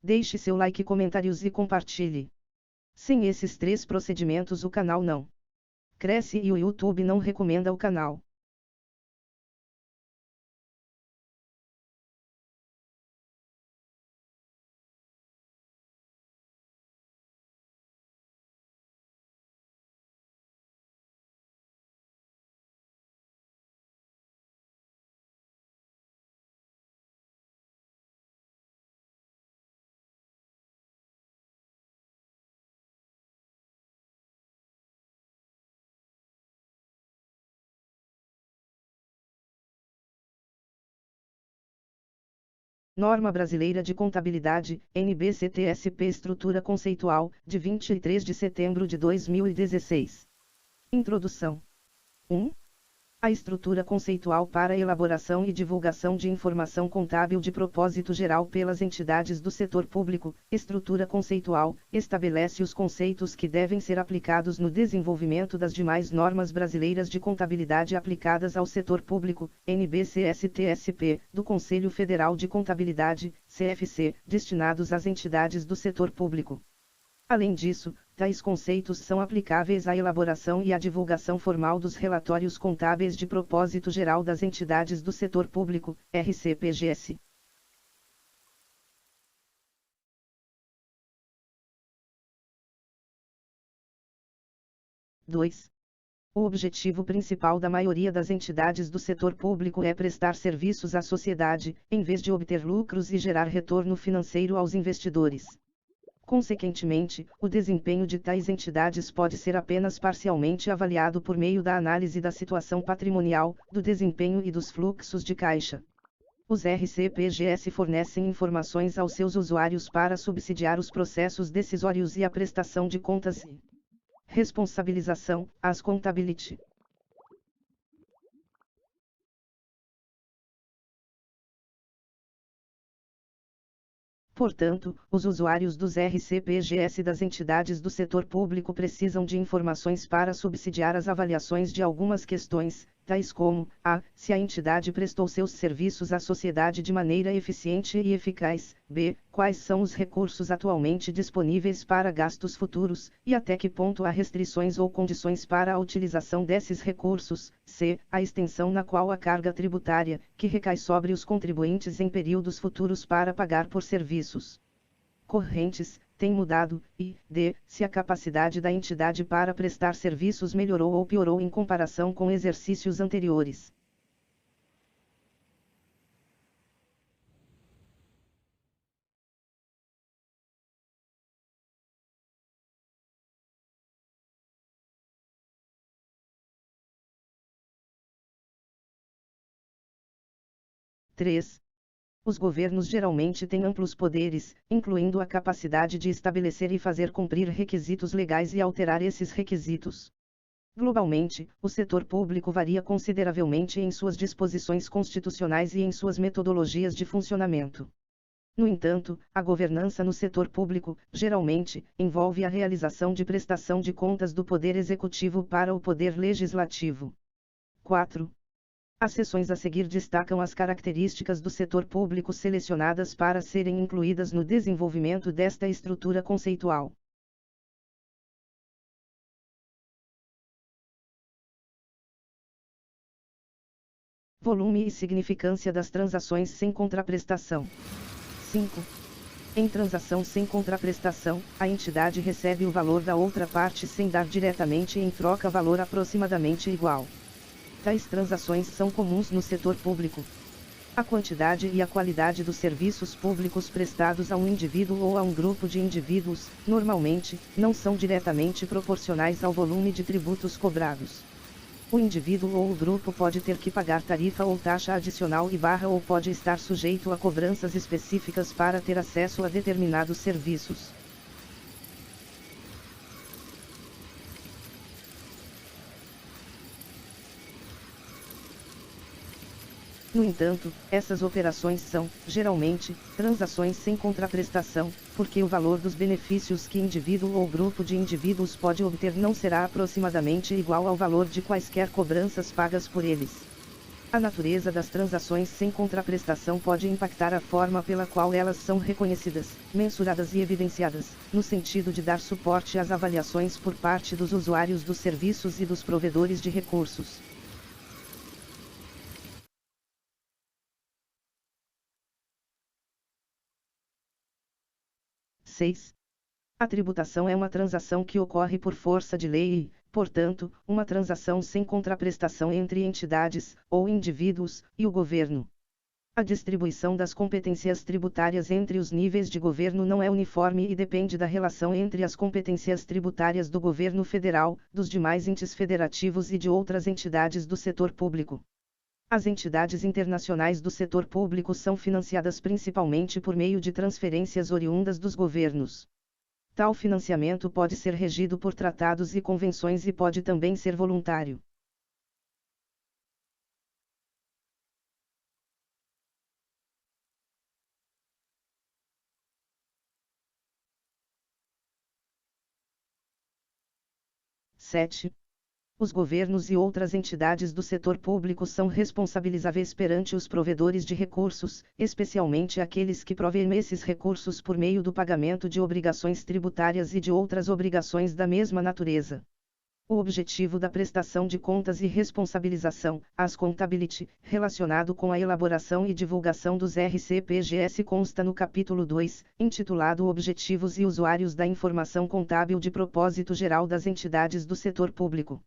Deixe seu like, comentários e compartilhe. Sem esses 3 procedimentos o canal não cresce e o YouTube não recomenda o canal. Norma Brasileira de Contabilidade, NBC-TSP Estrutura Conceitual, de 23 de setembro de 2016. Introdução. 1. A estrutura conceitual para elaboração e divulgação de informação contábil de propósito geral pelas entidades do setor público, estrutura conceitual, estabelece os conceitos que devem ser aplicados no desenvolvimento das demais normas brasileiras de contabilidade aplicadas ao setor público, NBC-STSP, do Conselho Federal de Contabilidade, CFC, destinados às entidades do setor público. Além disso, tais conceitos são aplicáveis à elaboração e à divulgação formal dos relatórios contábeis de propósito geral das entidades do setor público, RCPGS. O objetivo principal da maioria das entidades do setor público é prestar serviços à sociedade, em vez de obter lucros e gerar retorno financeiro aos investidores. Consequentemente, o desempenho de tais entidades pode ser apenas parcialmente avaliado por meio da análise da situação patrimonial, do desempenho e dos fluxos de caixa. Os RCPGS fornecem informações aos seus usuários para subsidiar os processos decisórios e a prestação de contas e responsabilização, as accountability. Portanto, os usuários dos RCPGS das entidades do setor público precisam de informações para subsidiar as avaliações de algumas questões, tais como: a. se a entidade prestou seus serviços à sociedade de maneira eficiente e eficaz, b. quais são os recursos atualmente disponíveis para gastos futuros, e até que ponto há restrições ou condições para a utilização desses recursos, c. a extensão na qual a carga tributária, que recai sobre os contribuintes em períodos futuros para pagar por serviços correntes, tem mudado, e, d. se a capacidade da entidade para prestar serviços melhorou ou piorou em comparação com exercícios anteriores. Os governos geralmente têm amplos poderes, incluindo a capacidade de estabelecer e fazer cumprir requisitos legais e alterar esses requisitos. Globalmente, o setor público varia consideravelmente em suas disposições constitucionais e em suas metodologias de funcionamento. No entanto, a governança no setor público, geralmente, envolve a realização de prestação de contas do Poder Executivo para o Poder Legislativo. 4. As seções a seguir destacam as características do setor público selecionadas para serem incluídas no desenvolvimento desta estrutura conceitual. Volume e significância das transações sem contraprestação. 5. Em transação sem contraprestação, a entidade recebe o valor da outra parte sem dar diretamente em troca valor aproximadamente igual. Tais transações são comuns no setor público. A quantidade e a qualidade dos serviços públicos prestados a um indivíduo ou a um grupo de indivíduos, normalmente, não são diretamente proporcionais ao volume de tributos cobrados. O indivíduo ou o grupo pode ter que pagar tarifa ou taxa adicional ou pode estar sujeito a cobranças específicas para ter acesso a determinados serviços. No entanto, essas operações são, geralmente, transações sem contraprestação, porque o valor dos benefícios que indivíduo ou grupo de indivíduos pode obter não será aproximadamente igual ao valor de quaisquer cobranças pagas por eles. A natureza das transações sem contraprestação pode impactar a forma pela qual elas são reconhecidas, mensuradas e evidenciadas, no sentido de dar suporte às avaliações por parte dos usuários dos serviços e dos provedores de recursos. A tributação é uma transação que ocorre por força de lei e, portanto, uma transação sem contraprestação entre entidades, ou indivíduos, e o governo. A distribuição das competências tributárias entre os níveis de governo não é uniforme e depende da relação entre as competências tributárias do governo federal, dos demais entes federativos e de outras entidades do setor público. As entidades internacionais do setor público são financiadas principalmente por meio de transferências oriundas dos governos. Tal financiamento pode ser regido por tratados e convenções e pode também ser voluntário. Os governos e outras entidades do setor público são responsabilizáveis perante os provedores de recursos, especialmente aqueles que provêem esses recursos por meio do pagamento de obrigações tributárias e de outras obrigações da mesma natureza. O objetivo da prestação de contas e responsabilização, as accountability, relacionado com a elaboração e divulgação dos RCPGS consta no capítulo 2, intitulado Objetivos e Usuários da Informação Contábil de Propósito Geral das Entidades do Setor Público.